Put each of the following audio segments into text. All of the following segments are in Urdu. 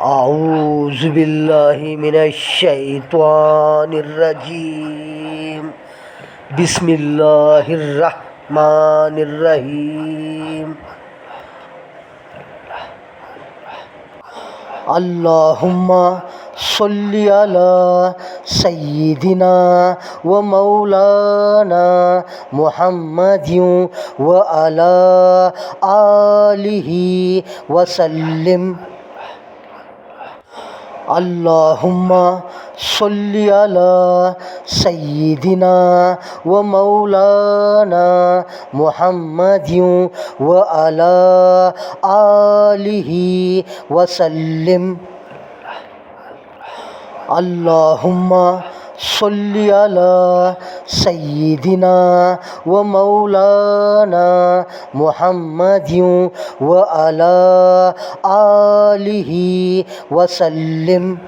أعوذ بالله من الشيطان الرجيم بسم الله الرحمن الرحيم اللهم صل على سيدنا ومولانا محمد وعلى آله وسلم اللهم صل على سيدنا ومولانا محمد وعلى آله وسلم اللهم صل على سيدنا ومولانا محمد وعلى آله وسلم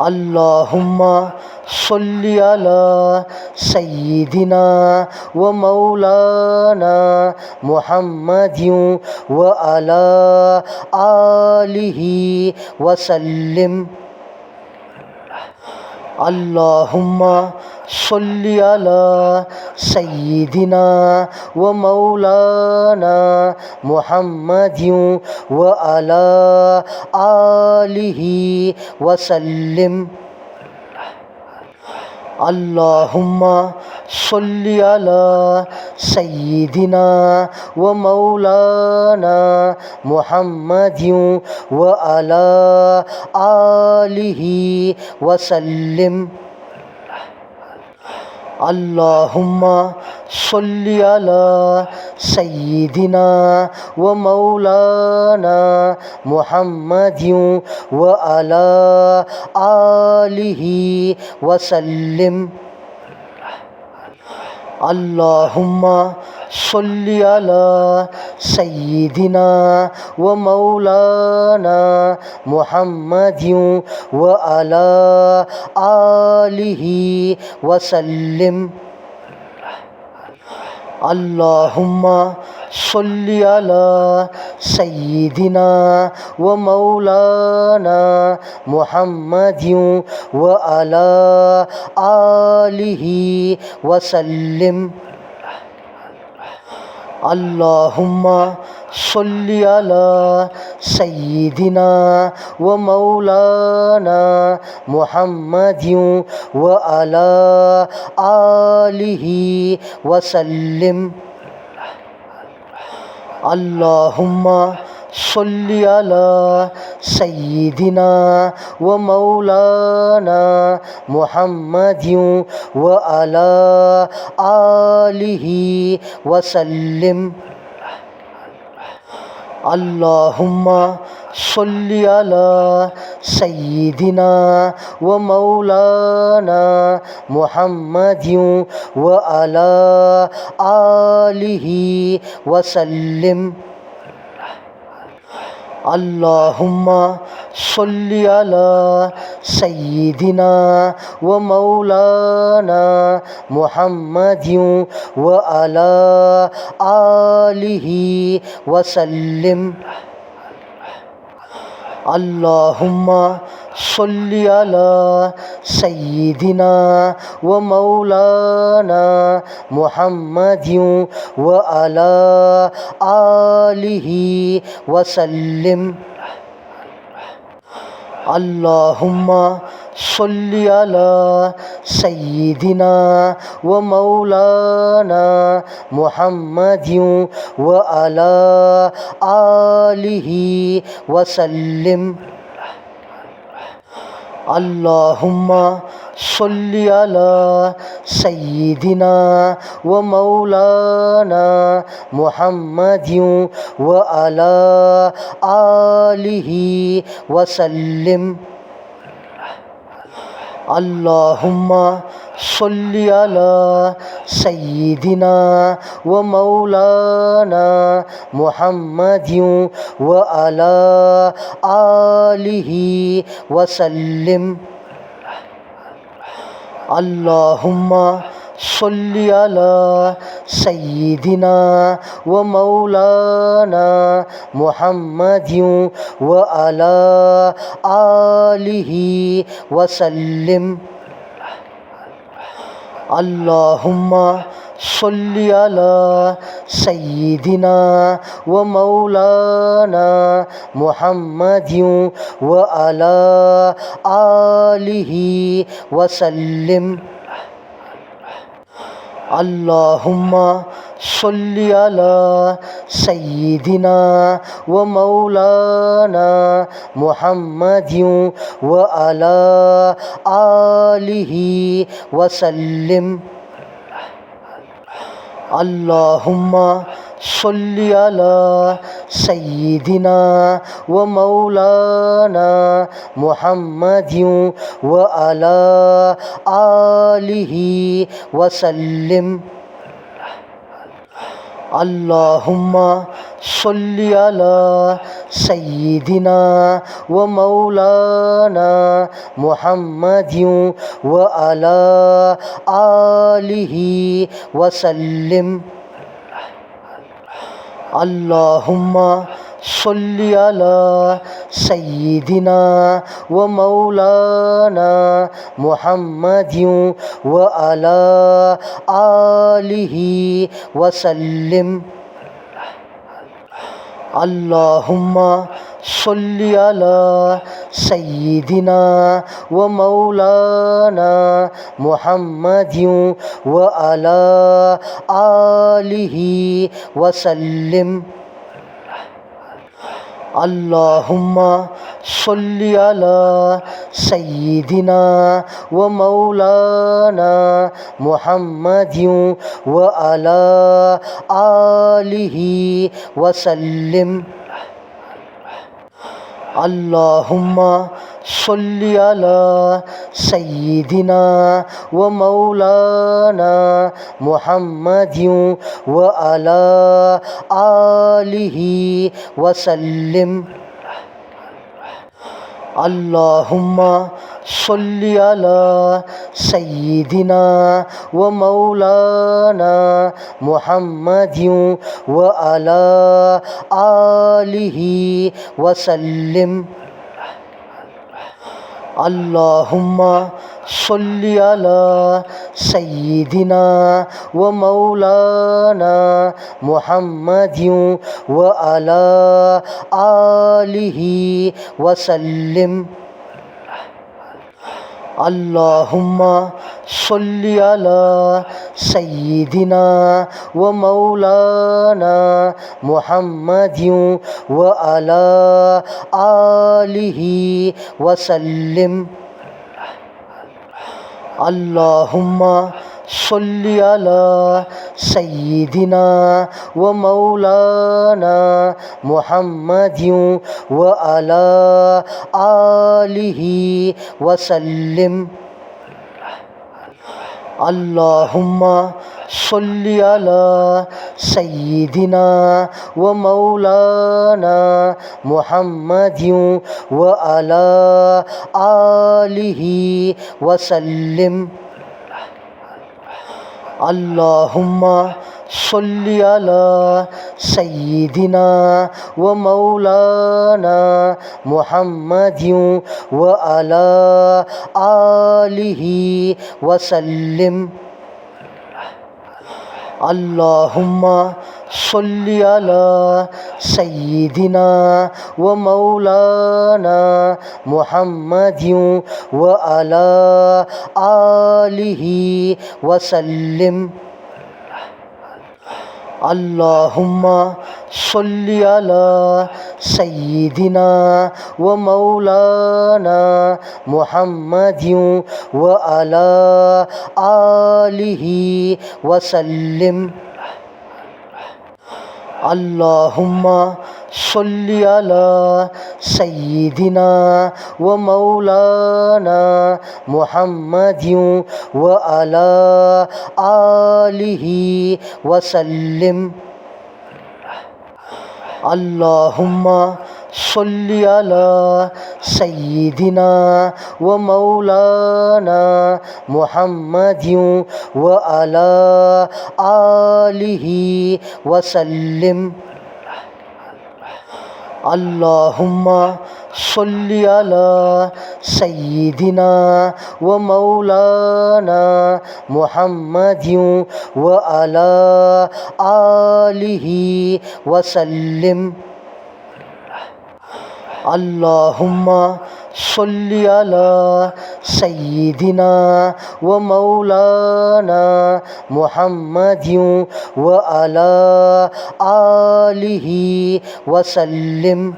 اللهم صل على سيدنا ومولانا محمد وعلى آله وسلم اللهم صل على سيدنا ومولانا محمد وعلى آله وسلم اللهم صل على سيدنا ومولانا محمد وعلى آله وسلم اللهم صل على سيدنا ومولانا محمد وعلى آله وسلم اللهم صل على سيدنا ومولانا محمد وعلى آله وسلم اللهم صل على سيدنا ومولانا محمد وعلى آله وسلم اللهم صل على سيدنا ومولانا محمد وعلى آله وسلم اللهم صل على سيدنا ومولانا محمد وعلى آله وسلم اللهم صل على سيدنا ومولانا محمد وعلى آله وسلم اللهم صل على سيدنا ومولانا محمد وعلى آله وسلم اللهم صل على سيدنا ومولانا محمد وعلى آله وسلم اللهم صل على سيدنا ومولانا محمد وعلى آله وسلم اللهم صل على سيدنا ومولانا محمد وعلى آله وسلم اللهم صل على سيدنا ومولانا محمد وعلى آله وسلم اللهم صل على سيدنا ومولانا محمد وعلى آله وسلم اللهم صل على سيدنا ومولانا محمد وعلى آله وسلم اللهم صل على سيدنا ومولانا محمد وعلى آله وسلم اللهم صل على سيدنا ومولانا محمد وعلى آله وسلم اللهم صل على سيدنا ومولانا محمد وعلى آله وسلم اللهم صل على سيدنا ومولانا محمد وعلى آله وسلم اللهم صل على سيدنا ومولانا محمد وعلى آله وسلم اللهم صل على سيدنا ومولانا محمد وعلى آله وسلم اللهم صل على سيدنا ومولانا محمد وعلى آله وسلم اللهم صل على سيدنا ومولانا محمد وعلى آله وسلم اللهم صل على سيدنا ومولانا محمد وعلى آله وسلم اللهم صل على سيدنا ومولانا محمد وعلى آله وسلم اللهم صل على سيدنا ومولانا محمد وعلى آله وسلم اللهم صل على سيدنا ومولانا محمد وعلى آله وسلم اللهم صل على سيدنا ومولانا محمد وعلى آله وسلم اللهم صل على سيدنا ومولانا محمد وعلى آله وسلم اللهم صل على سيدنا ومولانا محمد وعلى آله وسلم اللهم صل على سيدنا ومولانا محمد وعلى آله وسلم اللهم صل على سيدنا ومولانا محمد وعلى آله وسلم اللهم صل على سيدنا ومولانا محمد وعلى آله وسلم اللهم صل على سيدنا ومولانا محمد وعلى آله وسلم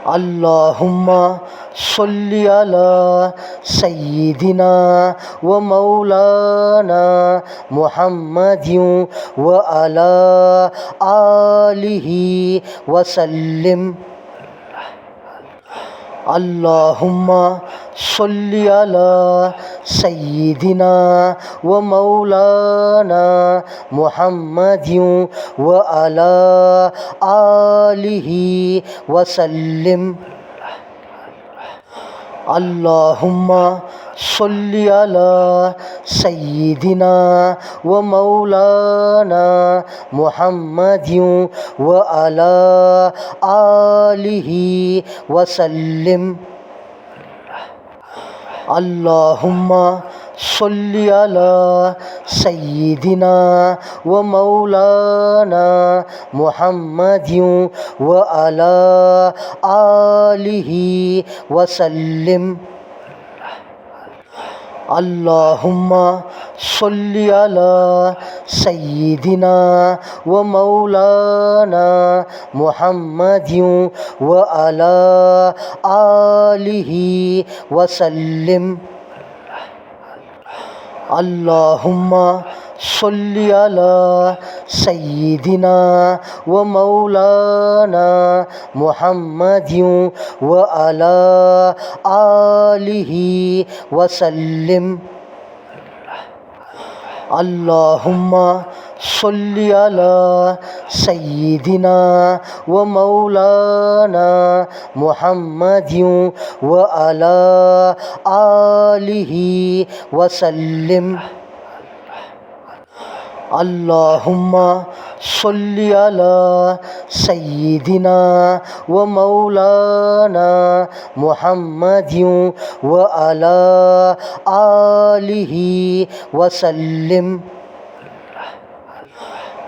اللهم صل على سيدنا ومولانا محمد وعلى آله وسلم اللهم صل على سيدنا ومولانا محمد وعلى آله وسلم اللهم صل على سيدنا ومولانا محمد وعلى آله وسلم اللهم صل على سيدنا ومولانا محمد وعلى آله وسلم اللهم صل على سيدنا ومولانا محمد وعلى آله وسلم اللهم صل على سيدنا ومولانا محمد وعلى آله وسلم اللهم صل على سيدنا ومولانا محمد وعلى آله وسلم اللهم صل على سيدنا ومولانا محمد وعلى آله وسلم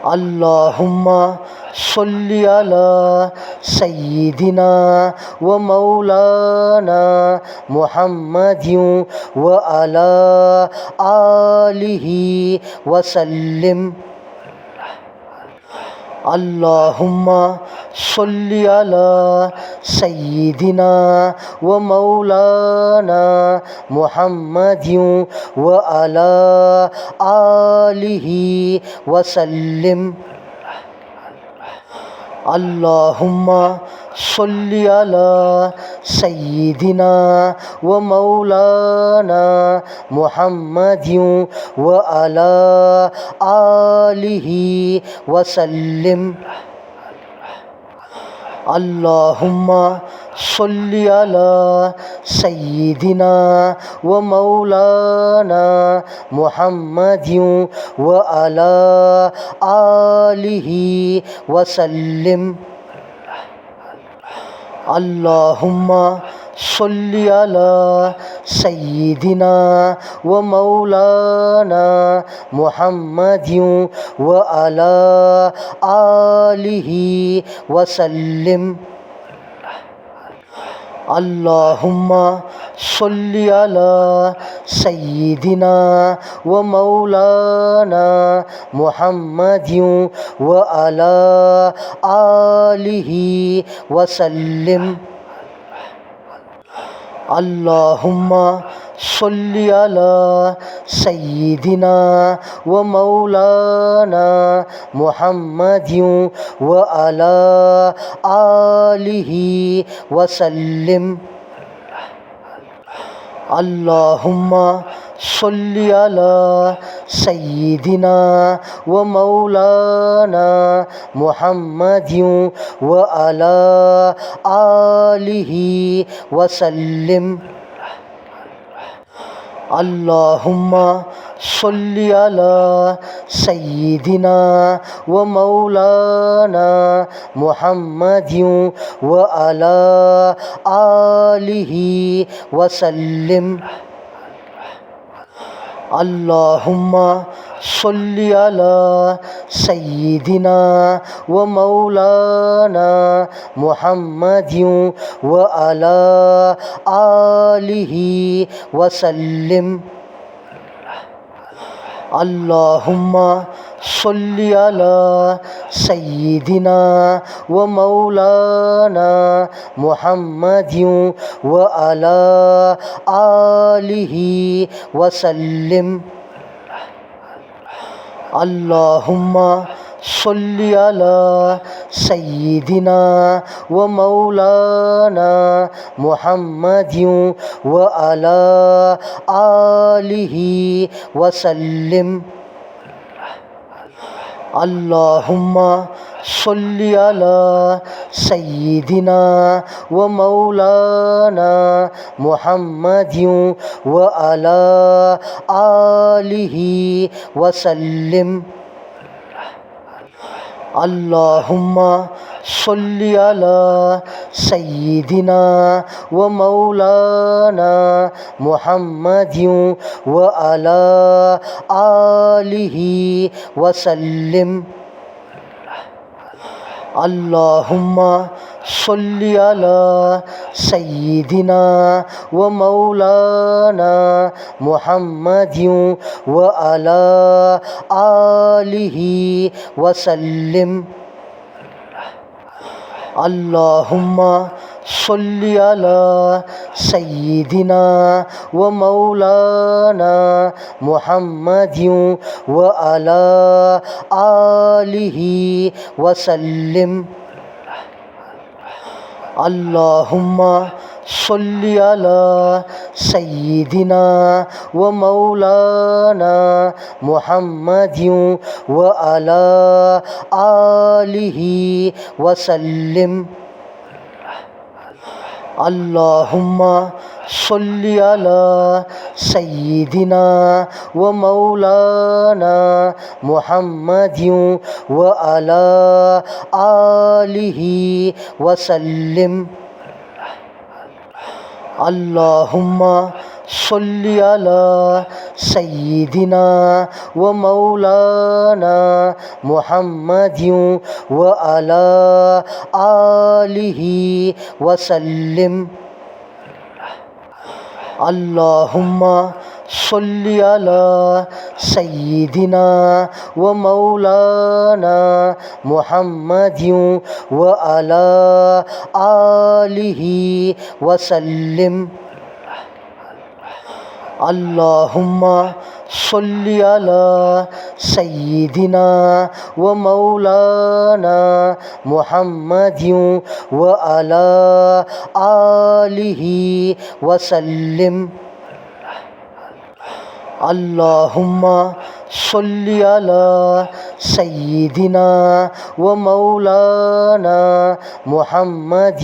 اللهم صل على سيدنا ومولانا محمد وعلى آله وسلم اللهم صل على سيدنا ومولانا محمد وعلى آله وسلم اللهم صل على سيدنا ومولانا محمد وعلى آله وسلم اللهم صل على سيدنا ومولانا محمد وعلى آله وسلم اللهم صل على سيدنا ومولانا محمد وعلى آله وسلم اللهم صل على سيدنا ومولانا محمد وعلى آله وسلم اللهم صل على سيدنا ومولانا محمد وعلى آله وسلم اللهم صل على سيدنا ومولانا محمد وعلى آله وسلم اللهم صل على سيدنا ومولانا محمد وعلى آله وسلم اللهم صل على سيدنا ومولانا محمد وعلى آله وسلم اللهم صل على سيدنا ومولانا محمد وعلى آله وسلم اللهم صل على سيدنا ومولانا محمد وعلى آله وسلم اللهم صل على سيدنا ومولانا محمد وعلى آله وسلم اللهم صل على سيدنا ومولانا محمد وعلى آله وسلم اللهم صل على سيدنا ومولانا محمد وعلى آله وسلم اللهم صل على سيدنا ومولانا محمد وعلى آله وسلم اللهم صل على سيدنا ومولانا محمد وعلى آله وسلم اللهم صل على سيدنا ومولانا محمد وعلى آله وسلم اللهم صل على سيدنا ومولانا محمد وعلى آله وسلم اللهم صل على سيدنا ومولانا محمد وعلى آله وسلم اللهم صل على سيدنا ومولانا محمد وعلى آله وسلم اللهم صل على سيدنا ومولانا محمد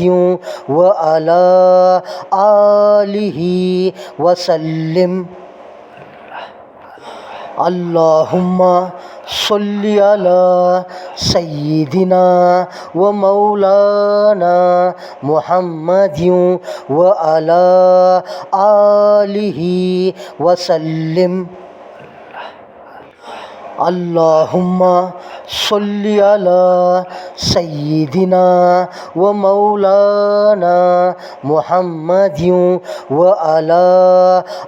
وعلى آله وسلم اللهم صل على سيدنا ومولانا محمد وعلى آله وسلم اللهم صل على سيدنا ومولانا محمد وعلى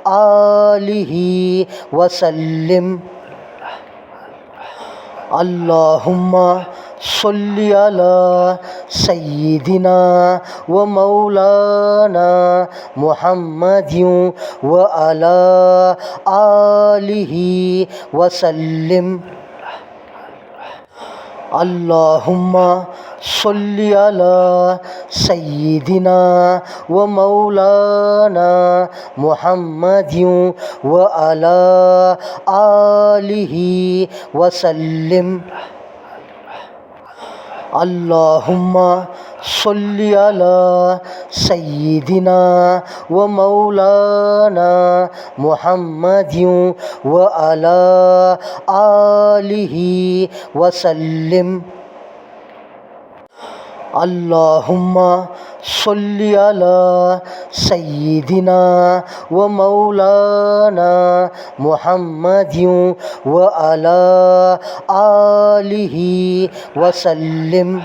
آله وسلم اللهم صل على سيدنا ومولانا محمد وعلى آله وسلم اللهم صل على سيدنا ومولانا محمد وعلى آله وسلم اللهم صل على سيدنا ومولانا محمد وعلى آله وسلم اللهم صل على سيدنا ومولانا محمد وعلى آله وسلم